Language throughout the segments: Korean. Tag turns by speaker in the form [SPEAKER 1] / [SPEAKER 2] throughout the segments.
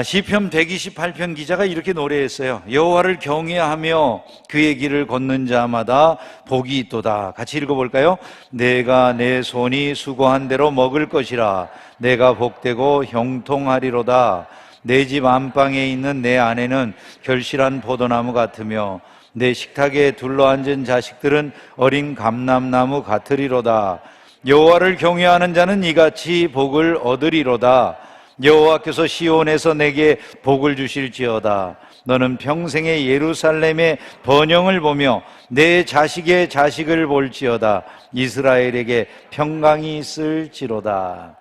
[SPEAKER 1] 시편 128편 기자가 이렇게 노래했어요. 여호와를 경외하며 그의 길을 걷는 자마다 복이 있도다. 같이 읽어볼까요? 내가 내 손이 수고한 대로 먹을 것이라. 내가 복되고 형통하리로다. 내 집 안방에 있는 내 아내는 결실한 포도나무 같으며 내 식탁에 둘러앉은 자식들은 어린 감람나무 같으리로다. 여호와를 경외하는 자는 이같이 복을 얻으리로다. 여호와께서 시온에서 내게 복을 주실지어다. 너는 평생에 예루살렘의 번영을 보며 내 자식의 자식을 볼지어다. 이스라엘에게 평강이 있을지로다.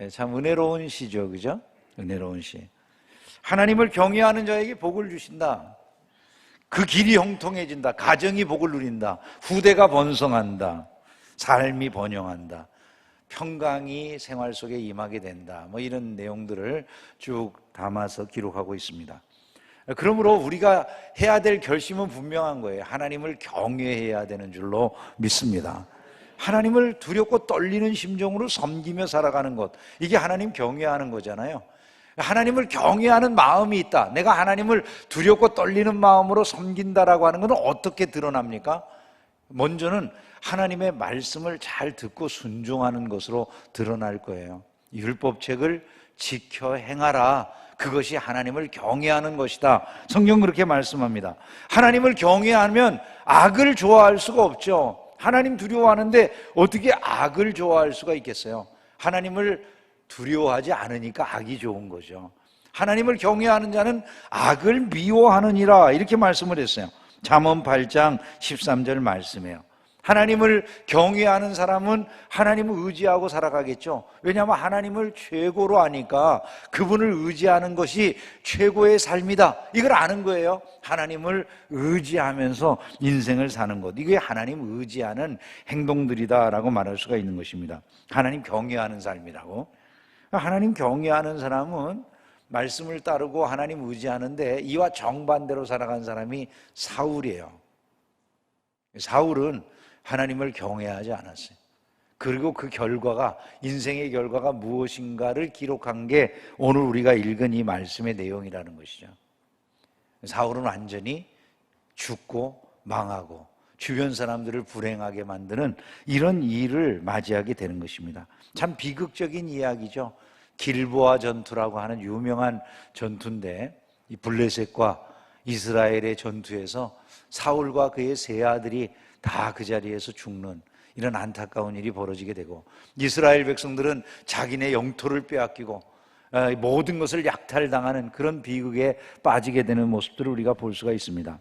[SPEAKER 1] 참 은혜로운 시죠, 그죠? 은혜로운 시. 하나님을 경외하는 자에게 복을 주신다. 그 길이 형통해진다. 가정이 복을 누린다. 후대가 번성한다. 삶이 번영한다. 평강이 생활 속에 임하게 된다. 뭐 이런 내용들을 쭉 담아서 기록하고 있습니다. 그러므로 우리가 해야 될 결심은 분명한 거예요. 하나님을 경외해야 되는 줄로 믿습니다. 하나님을 두렵고 떨리는 심정으로 섬기며 살아가는 것, 이게 하나님 경외하는 거잖아요. 하나님을 경외하는 마음이 있다. 내가 하나님을 두렵고 떨리는 마음으로 섬긴다라고 하는 것은 어떻게 드러납니까? 먼저는 하나님의 말씀을 잘 듣고 순종하는 것으로 드러날 거예요. 율법책을 지켜 행하라. 그것이 하나님을 경외하는 것이다. 성경 그렇게 말씀합니다. 하나님을 경외하면 악을 좋아할 수가 없죠. 하나님 두려워하는데 어떻게 악을 좋아할 수가 있겠어요? 하나님을 두려워하지 않으니까 악이 좋은 거죠. 하나님을 경외하는 자는 악을 미워하느니라, 이렇게 말씀을 했어요. 잠언 8장 13절 말씀이에요. 하나님을 경외하는 사람은 하나님을 의지하고 살아가겠죠. 왜냐하면 하나님을 최고로 아니까 그분을 의지하는 것이 최고의 삶이다, 이걸 아는 거예요. 하나님을 의지하면서 인생을 사는 것, 이게 하나님 의지하는 행동들이다라고 말할 수가 있는 것입니다. 하나님 경외하는 삶이라고. 하나님 경외하는 사람은 말씀을 따르고 하나님 의지하는데 이와 정반대로 살아간 사람이 사울이에요. 사울은 하나님을 경외하지 않았어요. 그리고 그 결과가, 인생의 결과가 무엇인가를 기록한 게 오늘 우리가 읽은 이 말씀의 내용이라는 것이죠. 사울은 완전히 죽고 망하고 주변 사람들을 불행하게 만드는 이런 일을 맞이하게 되는 것입니다. 참 비극적인 이야기죠. 길보아 전투라고 하는 유명한 전투인데, 이 블레셋과 이스라엘의 전투에서 사울과 그의 세 아들이 다 그 자리에서 죽는 이런 안타까운 일이 벌어지게 되고, 이스라엘 백성들은 자기네 영토를 빼앗기고 모든 것을 약탈당하는 그런 비극에 빠지게 되는 모습들을 우리가 볼 수가 있습니다.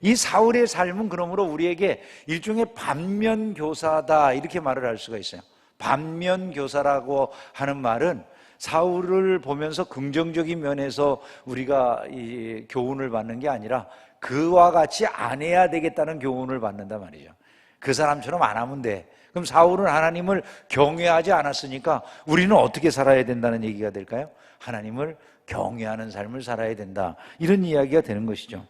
[SPEAKER 1] 이 사울의 삶은 그러므로 우리에게 일종의 반면교사다, 이렇게 말을 할 수가 있어요. 반면교사라고 하는 말은 사울을 보면서 긍정적인 면에서 우리가 이 교훈을 받는 게 아니라 그와 같이 안 해야 되겠다는 교훈을 받는단 말이죠. 그 사람처럼 안 하면 돼. 그럼 사울은 하나님을 경외하지 않았으니까 우리는 어떻게 살아야 된다는 얘기가 될까요? 하나님을 경외하는 삶을 살아야 된다, 이런 이야기가 되는 것이죠.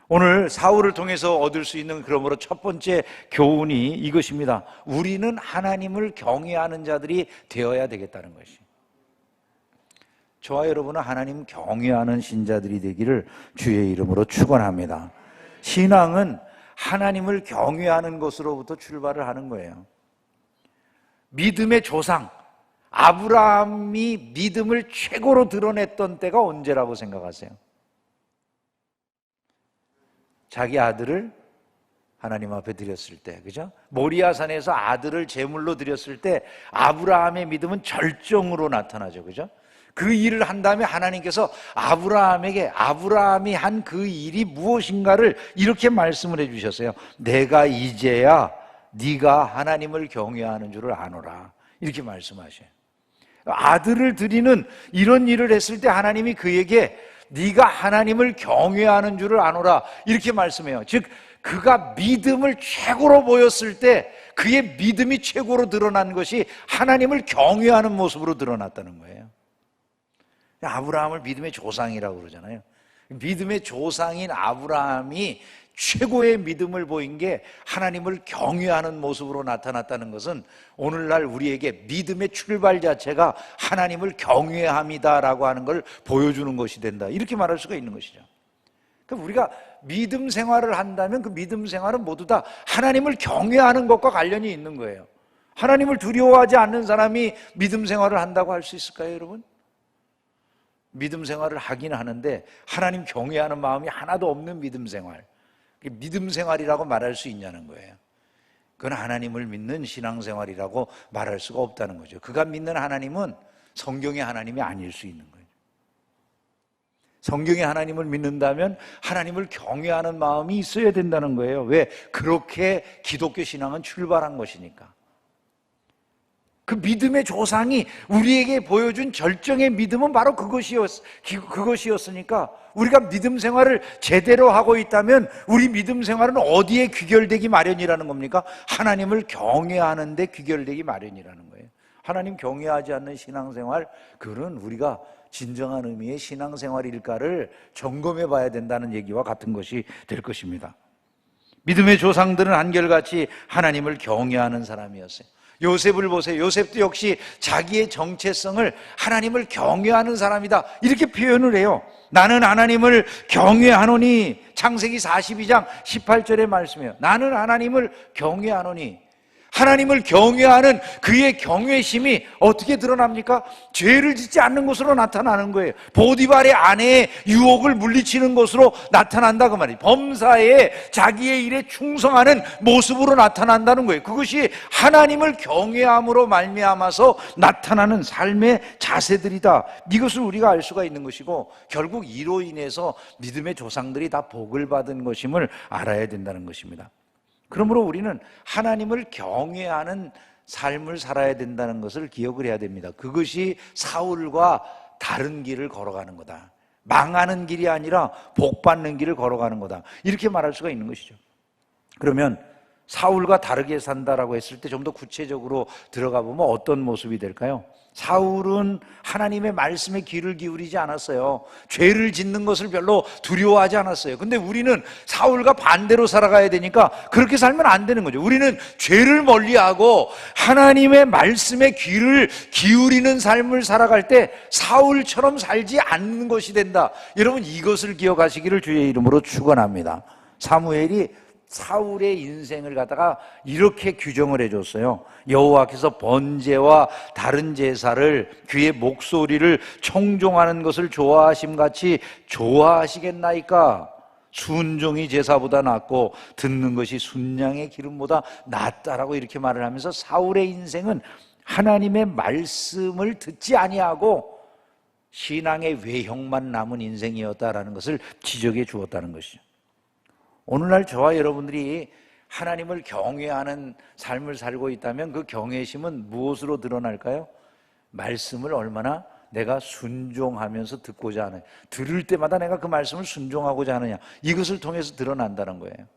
[SPEAKER 1] 오늘 사울을 통해서 얻을 수 있는 그러므로 첫 번째 교훈이 이것입니다. 우리는 하나님을 경외하는 자들이 되어야 되겠다는 것이. 저와 여러분은 하나님 경외하는 신자들이 되기를 주의 이름으로 축원합니다. 신앙은 하나님을 경외하는 것으로부터 출발을 하는 거예요. 믿음의 조상 아브라함이 믿음을 최고로 드러냈던 때가 언제라고 생각하세요? 자기 아들을 하나님 앞에 드렸을 때, 그죠? 모리아산에서 아들을 제물로 드렸을 때 아브라함의 믿음은 절정으로 나타나죠, 그죠? 그 일을 한 다음에 하나님께서 아브라함이 한 그 일이 무엇인가를 이렇게 말씀을 해주셨어요. 내가 이제야 네가 하나님을 경외하는 줄을 아노라, 이렇게 말씀하셔요. 아들을 드리는 이런 일을 했을 때 하나님이 그에게 네가 하나님을 경외하는 줄을 아노라, 이렇게 말씀해요. 즉 그가 믿음을 최고로 보였을 때 그의 믿음이 최고로 드러난 것이 하나님을 경외하는 모습으로 드러났다는 거예요. 아브라함을 믿음의 조상이라고 그러잖아요. 믿음의 조상인 아브라함이 최고의 믿음을 보인 게 하나님을 경외하는 모습으로 나타났다는 것은 오늘날 우리에게 믿음의 출발 자체가 하나님을 경외함이다라고 하는 걸 보여주는 것이 된다, 이렇게 말할 수가 있는 것이죠. 그러니까 우리가 믿음 생활을 한다면 그 믿음 생활은 모두 다 하나님을 경외하는 것과 관련이 있는 거예요. 하나님을 두려워하지 않는 사람이 믿음 생활을 한다고 할 수 있을까요, 여러분? 믿음 생활을 하긴 하는데 하나님 경외하는 마음이 하나도 없는 믿음 생활, 믿음 생활이라고 말할 수 있냐는 거예요. 그건 하나님을 믿는 신앙생활이라고 말할 수가 없다는 거죠. 그가 믿는 하나님은 성경의 하나님이 아닐 수 있는 거예요. 성경의 하나님을 믿는다면 하나님을 경외하는 마음이 있어야 된다는 거예요. 왜? 그렇게 기독교 신앙은 출발한 것이니까. 그 믿음의 조상이 우리에게 보여준 절정의 믿음은 바로 그것이었으니까 우리가 믿음 생활을 제대로 하고 있다면 우리 믿음 생활은 어디에 귀결되기 마련이라는 겁니까? 하나님을 경외하는 데 귀결되기 마련이라는 거예요. 하나님 경외하지 않는 신앙생활, 그건 우리가 진정한 의미의 신앙생활일까를 점검해 봐야 된다는 얘기와 같은 것이 될 것입니다. 믿음의 조상들은 한결같이 하나님을 경외하는 사람이었어요. 요셉을 보세요. 요셉도 역시 자기의 정체성을 하나님을 경외하는 사람이다, 이렇게 표현을 해요. 나는 하나님을 경외하노니, 창세기 42장 18절의 말씀이에요. 나는 하나님을 경외하노니. 하나님을 경외하는 그의 경외심이 어떻게 드러납니까? 죄를 짓지 않는 것으로 나타나는 거예요. 보디발의 아내의 유혹을 물리치는 것으로 나타난다, 그 말이에요. 범사에 자기의 일에 충성하는 모습으로 나타난다는 거예요. 그것이 하나님을 경외함으로 말미암아서 나타나는 삶의 자세들이다, 이것을 우리가 알 수가 있는 것이고, 결국 이로 인해서 믿음의 조상들이 다 복을 받은 것임을 알아야 된다는 것입니다. 그러므로 우리는 하나님을 경외하는 삶을 살아야 된다는 것을 기억을 해야 됩니다. 그것이 사울과 다른 길을 걸어가는 거다, 망하는 길이 아니라 복 받는 길을 걸어가는 거다, 이렇게 말할 수가 있는 것이죠. 그러면 사울과 다르게 산다라고 했을 때 좀 더 구체적으로 들어가 보면 어떤 모습이 될까요? 사울은 하나님의 말씀에 귀를 기울이지 않았어요. 죄를 짓는 것을 별로 두려워하지 않았어요. 근데 우리는 사울과 반대로 살아가야 되니까 그렇게 살면 안 되는 거죠. 우리는 죄를 멀리하고 하나님의 말씀에 귀를 기울이는 삶을 살아갈 때 사울처럼 살지 않는 것이 된다. 여러분, 이것을 기억하시기를 주의 이름으로 축원합니다. 사무엘이 사울의 인생을 갖다가 이렇게 규정을 해줬어요. 여호와께서 번제와 다른 제사를, 그의 목소리를 청종하는 것을 좋아하심같이 좋아하시겠나이까? 순종이 제사보다 낫고 듣는 것이 순양의 기름보다 낫다라고 이렇게 말을 하면서 사울의 인생은 하나님의 말씀을 듣지 아니하고 신앙의 외형만 남은 인생이었다라는 것을 지적해 주었다는 것이죠. 오늘날 저와 여러분들이 하나님을 경외하는 삶을 살고 있다면 그 경외심은 무엇으로 드러날까요? 말씀을 얼마나 내가 순종하면서 듣고자 하느냐, 들을 때마다 내가 그 말씀을 순종하고자 하느냐, 이것을 통해서 드러난다는 거예요.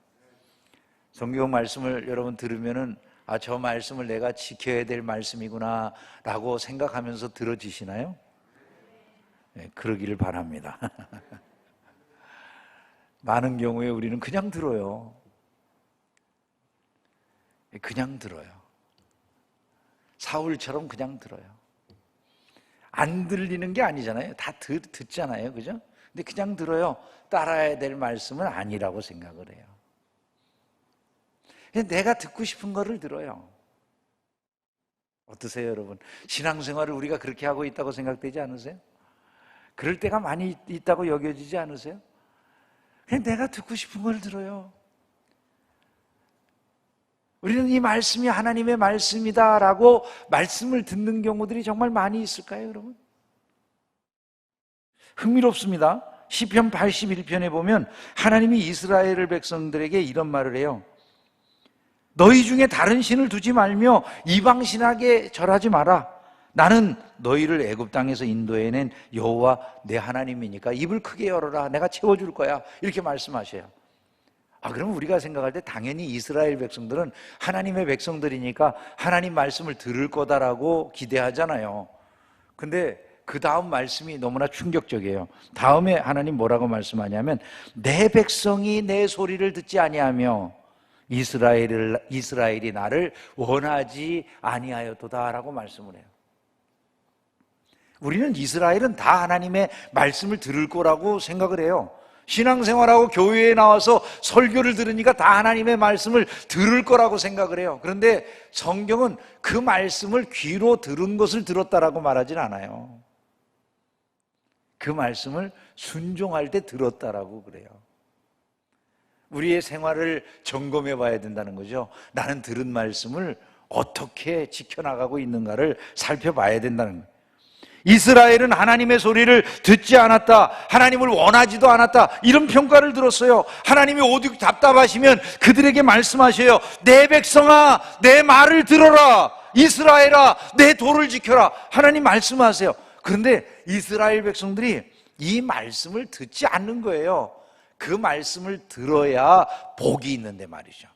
[SPEAKER 1] 성경 말씀을 여러분 들으면은 저 말씀을 내가 지켜야 될 말씀이구나 라고 생각하면서 들어지시나요? 네, 그러기를 바랍니다. 많은 경우에 우리는 그냥 들어요. 그냥 들어요. 사울처럼 그냥 들어요. 안 들리는 게 아니잖아요. 다 듣잖아요. 그죠? 근데 그냥 들어요. 따라야 될 말씀은 아니라고 생각을 해요. 내가 듣고 싶은 거를 들어요. 어떠세요, 여러분? 신앙생활을 우리가 그렇게 하고 있다고 생각되지 않으세요? 그럴 때가 많이 있다고 여겨지지 않으세요? 그냥 내가 듣고 싶은 걸 들어요. 우리는 이 말씀이 하나님의 말씀이다라고 말씀을 듣는 경우들이 정말 많이 있을까요, 여러분? 흥미롭습니다. 시편 81편에 보면 하나님이 이스라엘 백성들에게 이런 말을 해요. 너희 중에 다른 신을 두지 말며 이방 신에게 절하지 마라. 나는 너희를 애굽 땅에서 인도해낸 여호와 내 하나님이니까 입을 크게 열어라. 내가 채워줄 거야. 이렇게 말씀하셔요. 그럼 우리가 생각할 때 당연히 이스라엘 백성들은 하나님의 백성들이니까 하나님 말씀을 들을 거다라고 기대하잖아요. 근데 그 다음 말씀이 너무나 충격적이에요. 다음에 하나님 뭐라고 말씀하냐면 내 백성이 내 소리를 듣지 아니하며 이스라엘이 나를 원하지 아니하였도다라고 말씀을 해요. 우리는 이스라엘은 다 하나님의 말씀을 들을 거라고 생각을 해요. 신앙생활하고 교회에 나와서 설교를 들으니까 다 하나님의 말씀을 들을 거라고 생각을 해요. 그런데 성경은 그 말씀을 귀로 들은 것을 들었다라고 말하진 않아요. 그 말씀을 순종할 때 들었다라고 그래요. 우리의 생활을 점검해 봐야 된다는 거죠. 나는 들은 말씀을 어떻게 지켜나가고 있는가를 살펴봐야 된다는 거예요. 이스라엘은 하나님의 소리를 듣지 않았다, 하나님을 원하지도 않았다, 이런 평가를 들었어요. 하나님이 오직 답답하시면 그들에게 말씀하셔요. 내 백성아, 내 말을 들어라. 이스라엘아, 내 도를 지켜라. 하나님 말씀하세요. 그런데 이스라엘 백성들이 이 말씀을 듣지 않는 거예요. 그 말씀을 들어야 복이 있는데 말이죠.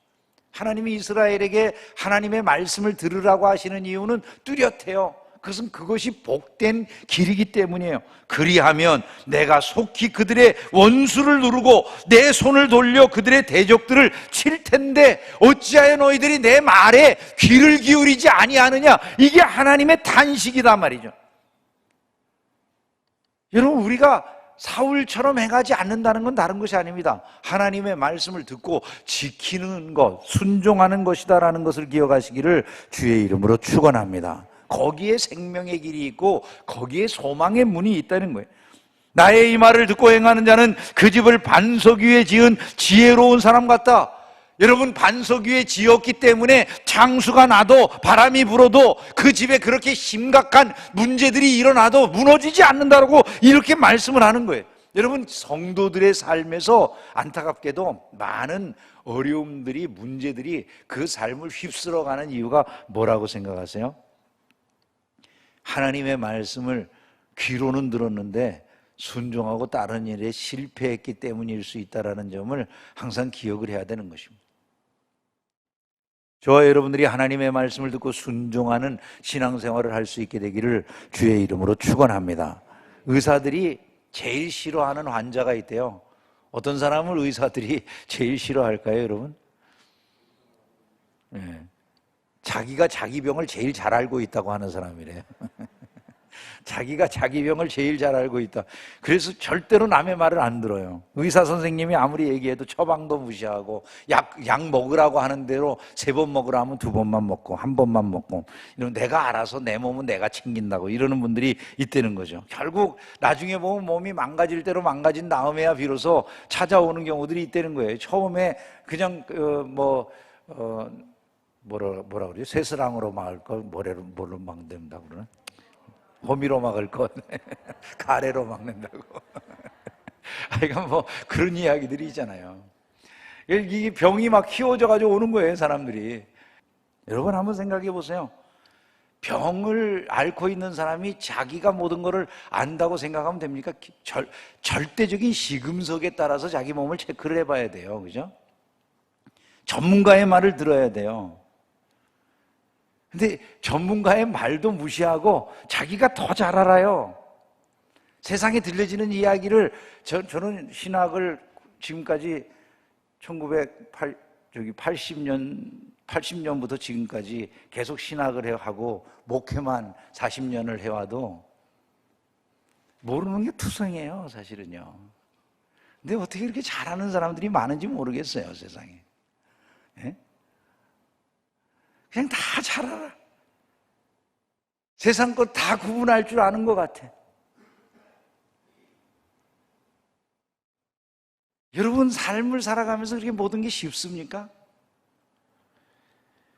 [SPEAKER 1] 하나님이 이스라엘에게 하나님의 말씀을 들으라고 하시는 이유는 뚜렷해요. 그것이 복된 길이기 때문이에요. 그리하면 내가 속히 그들의 원수를 누르고 내 손을 돌려 그들의 대적들을 칠 텐데 어찌하여 너희들이 내 말에 귀를 기울이지 아니하느냐. 이게 하나님의 탄식이단 말이죠. 여러분, 우리가 사울처럼 행하지 않는다는 건 다른 것이 아닙니다. 하나님의 말씀을 듣고 지키는 것, 순종하는 것이다라는 것을 기억하시기를 주의 이름으로 축원합니다. 거기에 생명의 길이 있고 거기에 소망의 문이 있다는 거예요. 나의 이 말을 듣고 행하는 자는 그 집을 반석 위에 지은 지혜로운 사람 같다. 여러분, 반석 위에 지었기 때문에 창수가 나도 바람이 불어도 그 집에 그렇게 심각한 문제들이 일어나도 무너지지 않는다고 이렇게 말씀을 하는 거예요. 여러분, 성도들의 삶에서 안타깝게도 많은 어려움들이, 문제들이 그 삶을 휩쓸어가는 이유가 뭐라고 생각하세요? 하나님의 말씀을 귀로는 들었는데 순종하고 다른 일에 실패했기 때문일 수 있다는 점을 항상 기억을 해야 되는 것입니다. 저와 여러분들이 하나님의 말씀을 듣고 순종하는 신앙생활을 할 수 있게 되기를 주의 이름으로 축원합니다. 의사들이 제일 싫어하는 환자가 있대요. 어떤 사람을 의사들이 제일 싫어할까요, 여러분? 네. 자기가 자기 병을 제일 잘 알고 있다고 하는 사람이래요. 자기가 자기 병을 제일 잘 알고 있다. 그래서 절대로 남의 말을 안 들어요. 의사 선생님이 아무리 얘기해도 처방도 무시하고 약 먹으라고 하는 대로 3번 먹으라 하면 2번만 먹고 1번만 먹고, 이런 내가 알아서 내 몸은 내가 챙긴다고 이러는 분들이 있다는 거죠. 결국 나중에 보면 몸이 망가질 대로 망가진 다음에야 비로소 찾아오는 경우들이 있다는 거예요. 처음에 그냥 뭐라 그래요? 쇠스랑으로 막을 걸 뭐로 막는다고 그러나? 호미로 막을 것, 가래로 막는다고. 그러니까 뭐 그런 이야기들이 있잖아요. 이 병이 막 키워져가지고 오는 거예요, 사람들이. 여러분 한번 생각해 보세요. 병을 앓고 있는 사람이 자기가 모든 것을 안다고 생각하면 됩니까? 절대적인 시금석에 따라서 자기 몸을 체크를 해봐야 돼요, 그죠? 전문가의 말을 들어야 돼요. 근데 전문가의 말도 무시하고 자기가 더 잘 알아요. 세상에 들려지는 이야기를 저는 신학을 지금까지 80년부터 지금까지 계속 신학을 하고 목회만 40년을 해와도 모르는 게 투성이에요, 사실은요. 근데 어떻게 이렇게 잘하는 사람들이 많은지 모르겠어요, 세상에. 예? 그냥 다 잘 알아. 세상 것 다 구분할 줄 아는 것 같아. 여러분, 삶을 살아가면서 그렇게 모든 게 쉽습니까?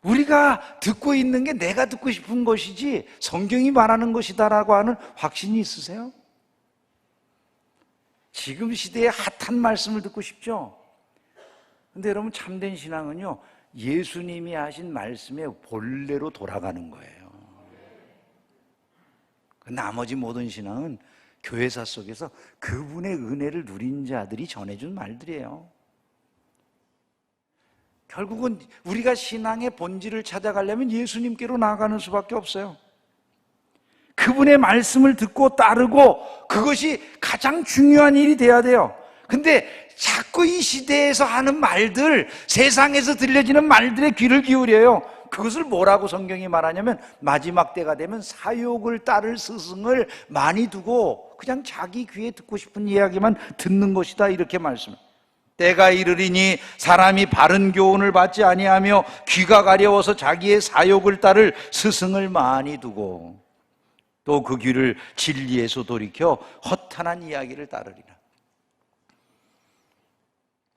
[SPEAKER 1] 우리가 듣고 있는 게 내가 듣고 싶은 것이지 성경이 말하는 것이다라고 하는 확신이 있으세요? 지금 시대에 핫한 말씀을 듣고 싶죠? 근데 여러분, 참된 신앙은요, 예수님이 하신 말씀의 본래로 돌아가는 거예요. 나머지 모든 신앙은 교회사 속에서 그분의 은혜를 누린 자들이 전해준 말들이에요. 결국은 우리가 신앙의 본질을 찾아가려면 예수님께로 나아가는 수밖에 없어요. 그분의 말씀을 듣고 따르고 그것이 가장 중요한 일이 돼야 돼요. 근데 자꾸 이 시대에서 하는 말들, 세상에서 들려지는 말들에 귀를 기울여요. 그것을 뭐라고 성경이 말하냐면 마지막 때가 되면 사욕을 따를 스승을 많이 두고 그냥 자기 귀에 듣고 싶은 이야기만 듣는 것이다, 이렇게 말씀해요. 때가 이르리니 사람이 바른 교훈을 받지 아니하며 귀가 가려워서 자기의 사욕을 따를 스승을 많이 두고 또 그 귀를 진리에서 돌이켜 허탄한 이야기를 따르리라.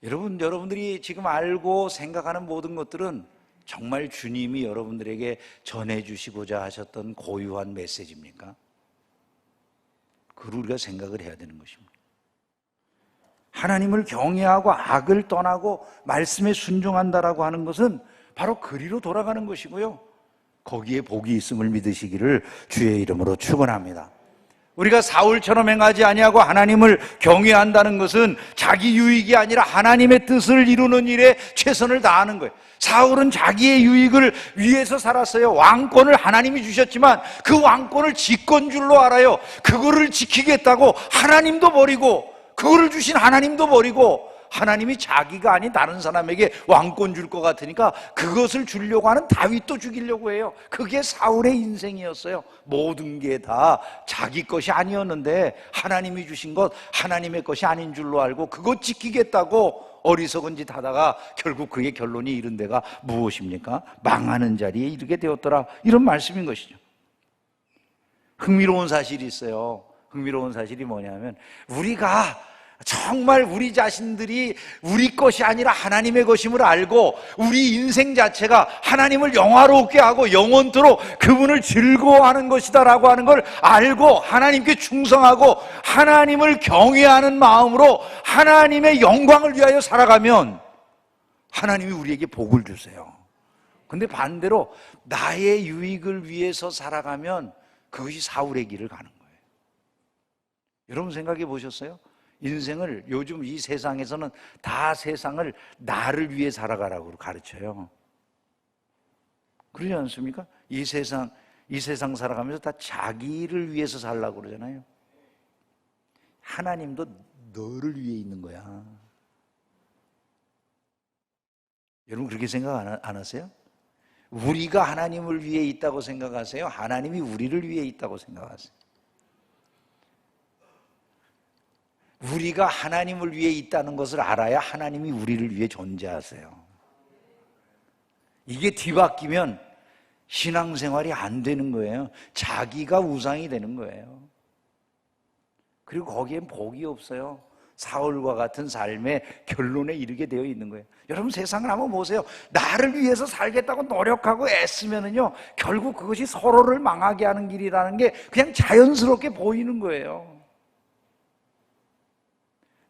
[SPEAKER 1] 여러분들이 지금 알고 생각하는 모든 것들은 정말 주님이 여러분들에게 전해주시고자 하셨던 고유한 메시지입니까? 그걸 우리가 생각을 해야 되는 것입니다. 하나님을 경외하고 악을 떠나고 말씀에 순종한다라고 하는 것은 바로 그리로 돌아가는 것이고요, 거기에 복이 있음을 믿으시기를 주의 이름으로 축원합니다. 우리가 사울처럼 행하지 아니하고 하나님을 경외한다는 것은 자기 유익이 아니라 하나님의 뜻을 이루는 일에 최선을 다하는 거예요. 사울은 자기의 유익을 위해서 살았어요. 왕권을 하나님이 주셨지만 그 왕권을 지건 줄로 알아요. 그거를 지키겠다고 하나님도 버리고, 그거를 주신 하나님도 버리고, 하나님이 자기가 아닌 다른 사람에게 왕권 줄 것 같으니까 그것을 주려고 하는 다윗도 죽이려고 해요. 그게 사울의 인생이었어요. 모든 게 다 자기 것이 아니었는데 하나님이 주신 것, 하나님의 것이 아닌 줄로 알고 그것 지키겠다고 어리석은 짓 하다가 결국 그의 결론이 이른 데가 무엇입니까? 망하는 자리에 이르게 되었더라, 이런 말씀인 것이죠. 흥미로운 사실이 있어요. 흥미로운 사실이 뭐냐면, 우리가 정말 우리 자신들이 우리 것이 아니라 하나님의 것임을 알고 우리 인생 자체가 하나님을 영화롭게 하고 영원토록 그분을 즐거워하는 것이다 라고 하는 걸 알고 하나님께 충성하고 하나님을 경외하는 마음으로 하나님의 영광을 위하여 살아가면 하나님이 우리에게 복을 주세요. 근데 반대로 나의 유익을 위해서 살아가면 그것이 사울의 길을 가는 거예요. 여러분 생각해 보셨어요? 인생을 요즘 이 세상에서는 다 세상을 나를 위해 살아가라고 가르쳐요. 그러지 않습니까? 이 세상 살아가면서 다 자기를 위해서 살라고 그러잖아요. 하나님도 너를 위해 있는 거야. 여러분 그렇게 생각 안 하세요? 우리가 하나님을 위해 있다고 생각하세요? 하나님이 우리를 위해 있다고 생각하세요? 우리가 하나님을 위해 있다는 것을 알아야 하나님이 우리를 위해 존재하세요. 이게 뒤바뀌면 신앙생활이 안 되는 거예요. 자기가 우상이 되는 거예요. 그리고 거기엔 복이 없어요. 사울과 같은 삶의 결론에 이르게 되어 있는 거예요. 여러분 세상을 한번 보세요. 나를 위해서 살겠다고 노력하고 애쓰면은요, 결국 그것이 서로를 망하게 하는 길이라는 게 그냥 자연스럽게 보이는 거예요.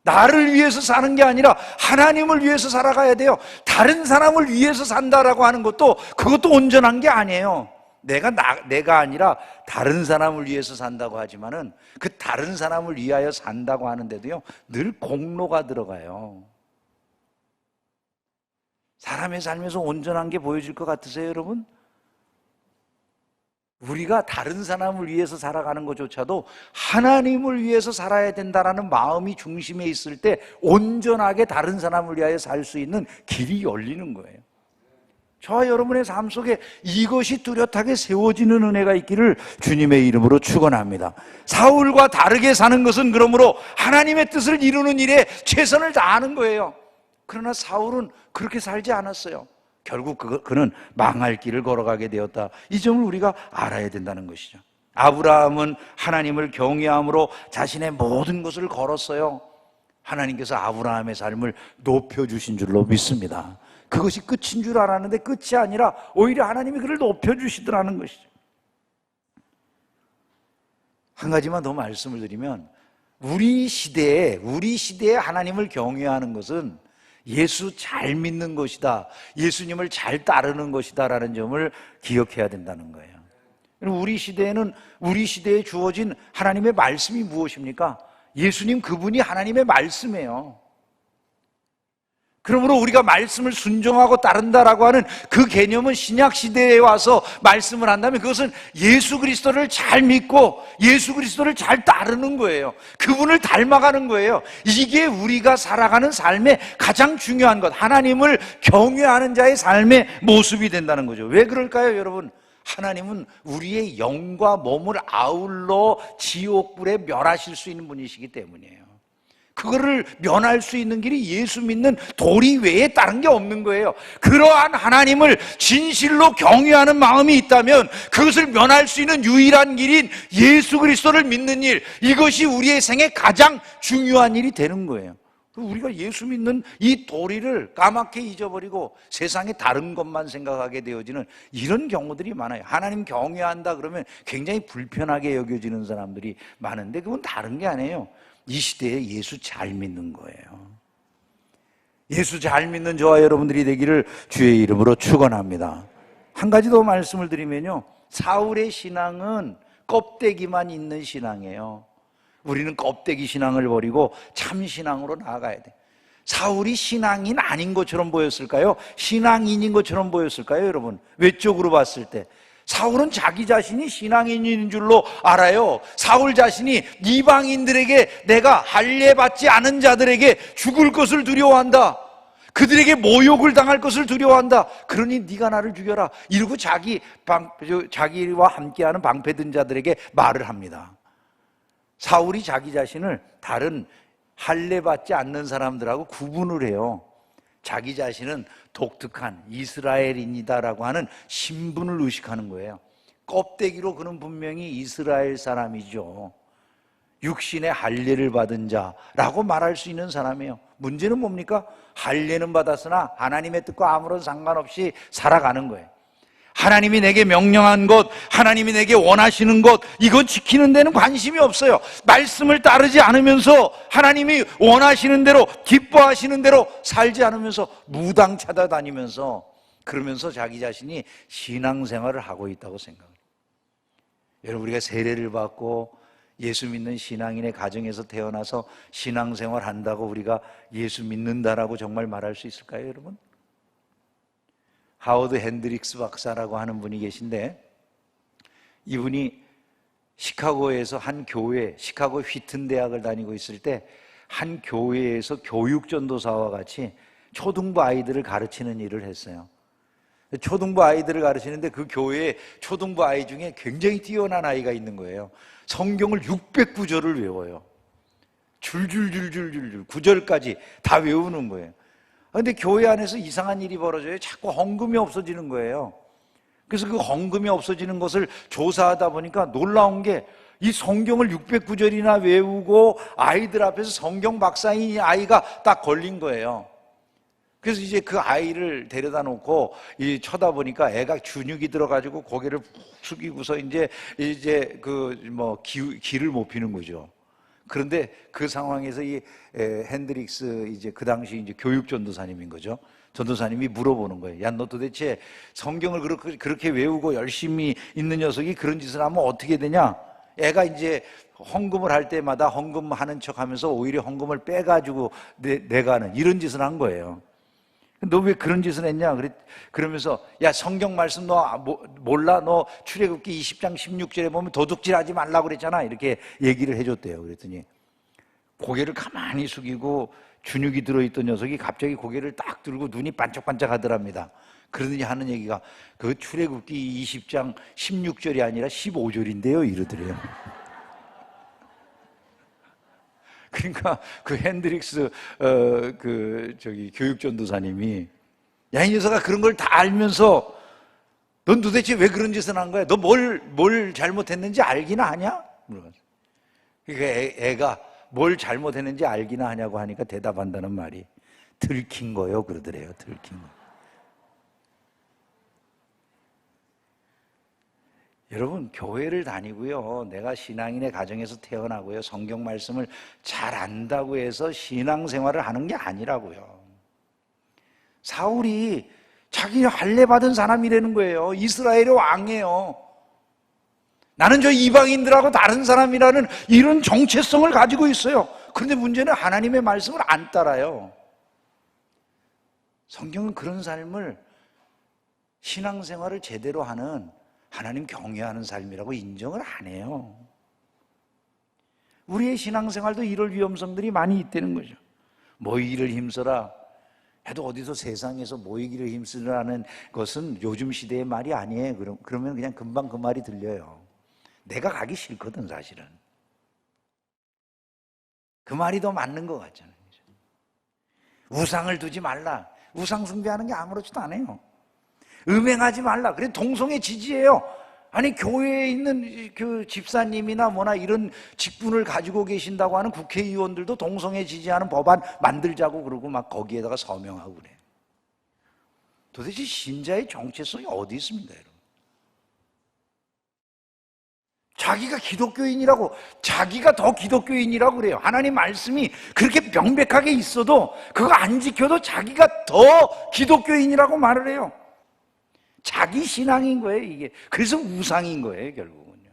[SPEAKER 1] 나를 위해서 사는 게 아니라 하나님을 위해서 살아가야 돼요. 다른 사람을 위해서 산다라고 하는 것도 그것도 온전한 게 아니에요. 내가 아니라 다른 사람을 위해서 산다고 하지만은 그 다른 사람을 위하여 산다고 하는데도요, 늘 공로가 들어가요. 사람의 삶에서 온전한 게 보여질 것 같으세요, 여러분? 우리가 다른 사람을 위해서 살아가는 것조차도 하나님을 위해서 살아야 된다라는 마음이 중심에 있을 때 온전하게 다른 사람을 위하여 살 수 있는 길이 열리는 거예요. 저와 여러분의 삶 속에 이것이 뚜렷하게 세워지는 은혜가 있기를 주님의 이름으로 축원합니다. 사울과 다르게 사는 것은 그러므로 하나님의 뜻을 이루는 일에 최선을 다하는 거예요. 그러나 사울은 그렇게 살지 않았어요. 결국 그는 망할 길을 걸어가게 되었다. 이 점을 우리가 알아야 된다는 것이죠. 아브라함은 하나님을 경외함으로 자신의 모든 것을 걸었어요. 하나님께서 아브라함의 삶을 높여주신 줄로 믿습니다. 그것이 끝인 줄 알았는데 끝이 아니라 오히려 하나님이 그를 높여주시더라는 것이죠. 한 가지만 더 말씀을 드리면, 우리 시대에 하나님을 경외하는 것은 예수 잘 믿는 것이다, 예수님을 잘 따르는 것이다 라는 점을 기억해야 된다는 거예요. 우리 시대에 주어진 하나님의 말씀이 무엇입니까? 예수님 그분이 하나님의 말씀이에요. 그러므로 우리가 말씀을 순종하고 따른다라고 하는 그 개념은 신약 시대에 와서 말씀을 한다면 그것은 예수 그리스도를 잘 믿고 예수 그리스도를 잘 따르는 거예요. 그분을 닮아가는 거예요. 이게 우리가 살아가는 삶의 가장 중요한 것, 하나님을 경외하는 자의 삶의 모습이 된다는 거죠. 왜 그럴까요, 여러분? 하나님은 우리의 영과 몸을 아울러 지옥불에 멸하실 수 있는 분이시기 때문이에요. 그거를 면할 수 있는 길이 예수 믿는 도리 외에 다른 게 없는 거예요. 그러한 하나님을 진실로 경외하는 마음이 있다면 그것을 면할 수 있는 유일한 길인 예수 그리스도를 믿는 일, 이것이 우리의 생에 가장 중요한 일이 되는 거예요. 우리가 예수 믿는 이 도리를 까맣게 잊어버리고 세상의 다른 것만 생각하게 되어지는 이런 경우들이 많아요. 하나님 경외한다 그러면 굉장히 불편하게 여겨지는 사람들이 많은데 그건 다른 게 아니에요. 이 시대에 예수 잘 믿는 거예요. 예수 잘 믿는 저와 여러분들이 되기를 주의 이름으로 축원합니다. 한 가지 더 말씀을 드리면요, 사울의 신앙은 껍데기만 있는 신앙이에요. 우리는 껍데기 신앙을 버리고 참 신앙으로 나아가야 돼. 사울이 신앙인 아닌 것처럼 보였을까요? 신앙인인 것처럼 보였을까요, 여러분? 외적으로 봤을 때 사울은 자기 자신이 신앙인인 줄로 알아요. 사울 자신이 이방인들에게, 내가 할례받지 않은 자들에게 죽을 것을 두려워한다, 그들에게 모욕을 당할 것을 두려워한다, 그러니 네가 나를 죽여라, 이러고 자기와 함께하는 방패든 자들에게 말을 합니다. 사울이 자기 자신을 다른 할례받지 않는 사람들하고 구분을 해요. 자기 자신은 독특한 이스라엘인이다라고 하는 신분을 의식하는 거예요. 껍데기로 그는 분명히 이스라엘 사람이죠. 육신의 할례를 받은 자라고 말할 수 있는 사람이에요. 문제는 뭡니까? 할례는 받았으나 하나님의 뜻과 아무런 상관없이 살아가는 거예요. 하나님이 내게 명령한 것, 하나님이 내게 원하시는 것, 이건 지키는 데는 관심이 없어요. 말씀을 따르지 않으면서 하나님이 원하시는 대로, 기뻐하시는 대로 살지 않으면서 무당 찾아다니면서, 그러면서 자기 자신이 신앙생활을 하고 있다고 생각해요. 여러분, 우리가 세례를 받고 예수 믿는 신앙인의 가정에서 태어나서 신앙생활 한다고 우리가 예수 믿는다라고 정말 말할 수 있을까요, 여러분? 하워드 핸드릭스 박사라고 하는 분이 계신데, 이분이 시카고에서 한 교회, 시카고 휘튼 대학을 다니고 있을 때 한 교회에서 교육전도사와 같이 초등부 아이들을 가르치는 일을 했어요. 초등부 아이들을 가르치는데 그 교회에 초등부 아이 중에 굉장히 뛰어난 아이가 있는 거예요. 성경을 600구절을 외워요. 줄줄줄줄줄줄 9절까지 다 외우는 거예요. 그런데 교회 안에서 이상한 일이 벌어져요. 자꾸 헌금이 없어지는 거예요. 그래서 그 헌금이 없어지는 것을 조사하다 보니까 놀라운 게, 이 성경을 609절이나 외우고 아이들 앞에서 성경 박사인 아이가 딱 걸린 거예요. 그래서 이제 그 아이를 데려다 놓고 쳐다보니까 애가 준육이 들어가지고 고개를 푹 숙이고서 이제 기를 못 피는 거죠. 그런데 그 상황에서 이 핸드릭스, 이제 그 당시 이제 교육 전도사님인 거죠. 전도사님이 물어보는 거예요. 야, 너 도대체 성경을 그렇게 외우고 열심히 있는 녀석이 그런 짓을 하면 어떻게 되냐? 애가 이제 헌금을 할 때마다 헌금하는 척 하면서 오히려 헌금을 빼가지고 내가는 이런 짓을 한 거예요. 너 왜 그런 짓을 했냐? 그러면서, 야, 성경 말씀 너 몰라? 너 출애굽기 20장 16절에 보면 도둑질하지 말라고 그랬잖아. 이렇게 얘기를 해줬대요. 그랬더니 고개를 가만히 숙이고 준육이 들어있던 녀석이 갑자기 고개를 딱 들고 눈이 반짝반짝 하더랍니다. 그러더니 하는 얘기가, 그 출애굽기 20장 16절이 아니라 15절인데요, 이러더래요. 그러니까 그 핸드릭스 교육 전도사님이, 야, 이 녀석아, 그런 걸 다 알면서 넌 도대체 왜 그런 짓을 한 거야? 너 뭘 잘못했는지 알기나 하냐? 물어봤어요. 그러니까 애가 뭘 잘못했는지 알기나 하냐고 하니까 대답한다는 말이 들킨 거예요, 그러더래요. 들킨 거. 여러분, 교회를 다니고요, 내가 신앙인의 가정에서 태어나고요, 성경 말씀을 잘 안다고 해서 신앙생활을 하는 게 아니라고요. 사울이 자기 할례받은 사람이라는 거예요. 이스라엘의 왕이에요. 나는 저 이방인들하고 다른 사람이라는 이런 정체성을 가지고 있어요. 그런데 문제는 하나님의 말씀을 안 따라요. 성경은 그런 삶을 신앙생활을 제대로 하는 하나님 경외하는 삶이라고 인정을 안 해요. 우리의 신앙생활도 이럴 위험성들이 많이 있다는 거죠. 모이기를 힘써라 해도 어디서 세상에서 모이기를 힘쓰라는 것은 요즘 시대의 말이 아니에요. 그러면 그냥 금방 그 말이 들려요. 내가 가기 싫거든, 사실은. 그 말이 더 맞는 것 같잖아요. 우상을 두지 말라. 우상 숭배하는 게 아무렇지도 않아요. 음행하지 말라. 그래, 동성애 지지해요. 아니, 교회에 있는 그 집사님이나 뭐나 이런 직분을 가지고 계신다고 하는 국회의원들도 동성애 지지하는 법안 만들자고 그러고 막 거기에다가 서명하고 그래. 도대체 신자의 정체성이 어디 있습니다, 여러분? 자기가 기독교인이라고, 자기가 더 기독교인이라고 그래요. 하나님 말씀이 그렇게 명백하게 있어도 그거 안 지켜도 자기가 더 기독교인이라고 말을 해요. 자기 신앙인 거예요, 이게. 그래서 우상인 거예요, 결국은요.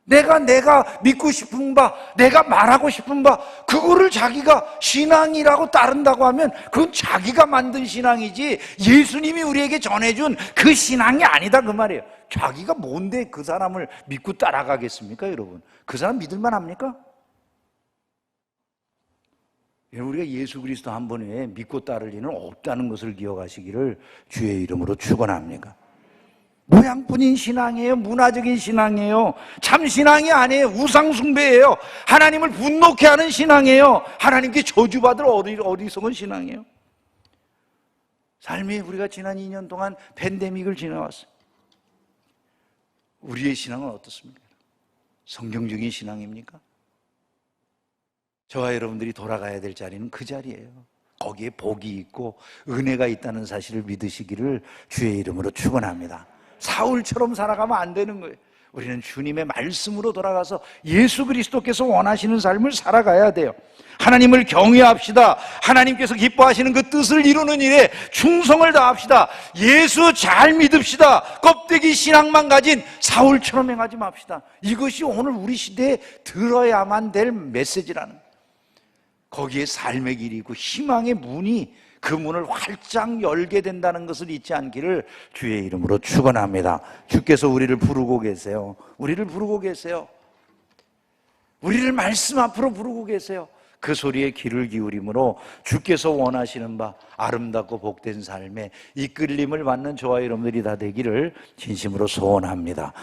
[SPEAKER 1] 내가 믿고 싶은 바, 내가 말하고 싶은 바, 그거를 자기가 신앙이라고 따른다고 하면 그건 자기가 만든 신앙이지 예수님이 우리에게 전해준 그 신앙이 아니다, 그 말이에요. 자기가 뭔데 그 사람을 믿고 따라가겠습니까, 여러분? 그 사람 믿을만 합니까? 우리가 예수 그리스도 한 분 외에 믿고 따를 리는 없다는 것을 기억하시기를 주의 이름으로 축원합니다. 모양뿐인 신앙이에요. 문화적인 신앙이에요. 참 신앙이 아니에요. 우상 숭배예요. 하나님을 분노케 하는 신앙이에요. 하나님께 저주받을 어리석은 신앙이에요. 삶에 우리가 지난 2년 동안 팬데믹을 지나왔어요. 우리의 신앙은 어떻습니까? 성경적인 신앙입니까? 저와 여러분들이 돌아가야 될 자리는 그 자리예요. 거기에 복이 있고 은혜가 있다는 사실을 믿으시기를 주의 이름으로 축원합니다. 사울처럼 살아가면 안 되는 거예요. 우리는 주님의 말씀으로 돌아가서 예수 그리스도께서 원하시는 삶을 살아가야 돼요. 하나님을 경외합시다. 하나님께서 기뻐하시는 그 뜻을 이루는 일에 충성을 다합시다. 예수 잘 믿읍시다. 껍데기 신앙만 가진 사울처럼 행하지 맙시다. 이것이 오늘 우리 시대에 들어야만 될 메시지라는 거예요. 거기에 삶의 길이 있고 희망의 문이, 그 문을 활짝 열게 된다는 것을 잊지 않기를 주의 이름으로 축원합니다. 주께서 우리를 부르고 계세요. 우리를 부르고 계세요. 우리를 말씀 앞으로 부르고 계세요. 그 소리에 귀를 기울임으로 주께서 원하시는 바 아름답고 복된 삶에 이끌림을 받는 저와 여러분들이 다 되기를 진심으로 소원합니다.